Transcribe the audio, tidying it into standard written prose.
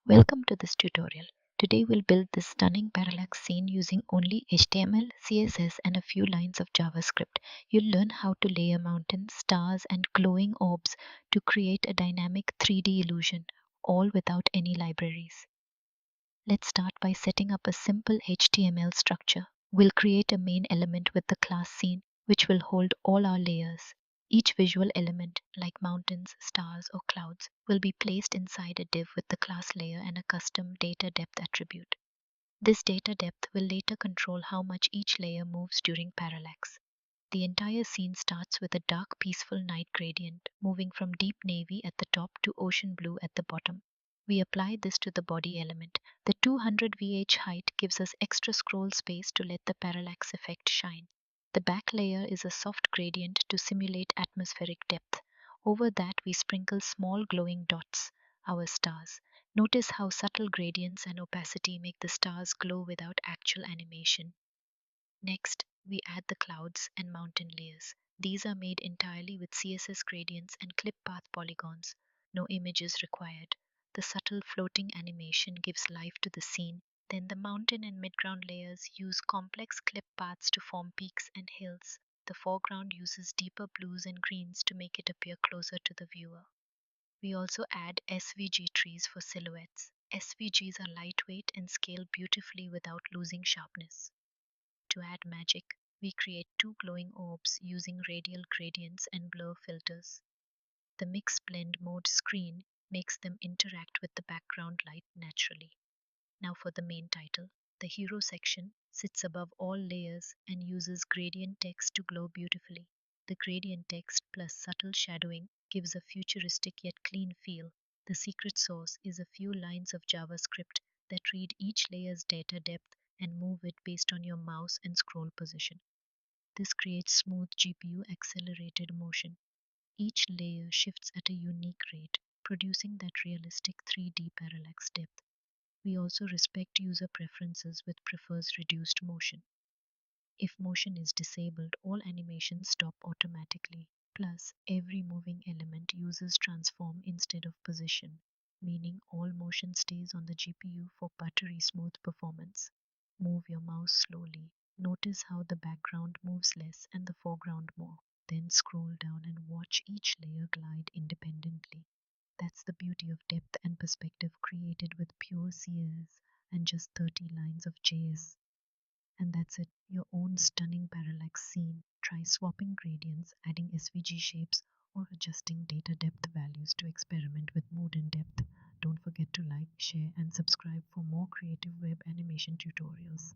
Welcome to this tutorial. Today we'll build this stunning parallax scene using only HTML, CSS and a few lines of JavaScript. You'll learn how to layer mountains, stars and glowing orbs to create a dynamic 3D illusion, all without any libraries. Let's start by setting up a simple HTML structure. We'll create a main element with the class scene, which will hold all our layers. Each visual element, like mountains, stars, or clouds, will be placed inside a div with the class layer and a custom data depth attribute. This data depth will later control how much each layer moves during parallax. The entire scene starts with a dark, peaceful night gradient, moving from deep navy at the top to ocean blue at the bottom. We apply this to the body element. The 200 VH height gives us extra scroll space to let the parallax effect shine. The back layer is a soft gradient to simulate atmospheric depth. Over that, we sprinkle small glowing dots, our stars. Notice how subtle gradients and opacity make the stars glow without actual animation. Next, we add the clouds and mountain layers. These are made entirely with CSS gradients and clip path polygons. No images required. The subtle floating animation gives life to the scene. Then the mountain and midground layers use complex clip paths to form peaks and hills. The foreground uses deeper blues and greens to make it appear closer to the viewer. We also add SVG trees for silhouettes. SVGs are lightweight and scale beautifully without losing sharpness. To add magic, we create two glowing orbs using radial gradients and blur filters. The mix blend mode screen makes them interact with the background light naturally. Now for the main title. The hero section sits above all layers and uses gradient text to glow beautifully. The gradient text plus subtle shadowing gives a futuristic yet clean feel. The secret sauce is a few lines of JavaScript that read each layer's data depth and move it based on your mouse and scroll position. This creates smooth GPU accelerated motion. Each layer shifts at a unique rate, producing that realistic 3D parallax depth. We also respect user preferences with prefers reduced motion. If motion is disabled, all animations stop automatically. Plus, every moving element uses transform instead of position, meaning all motion stays on the GPU for buttery smooth performance. Move your mouse slowly. Notice how the background moves less and the foreground more. Then scroll down and watch each layer glide independently. That's the beauty of depth and perspective created with pure CSS and just 30 lines of JS. And that's it, your own stunning parallax scene. Try swapping gradients, adding SVG shapes, or adjusting data depth values to experiment with mood and depth. Don't forget to like, share, and subscribe for more creative web animation tutorials.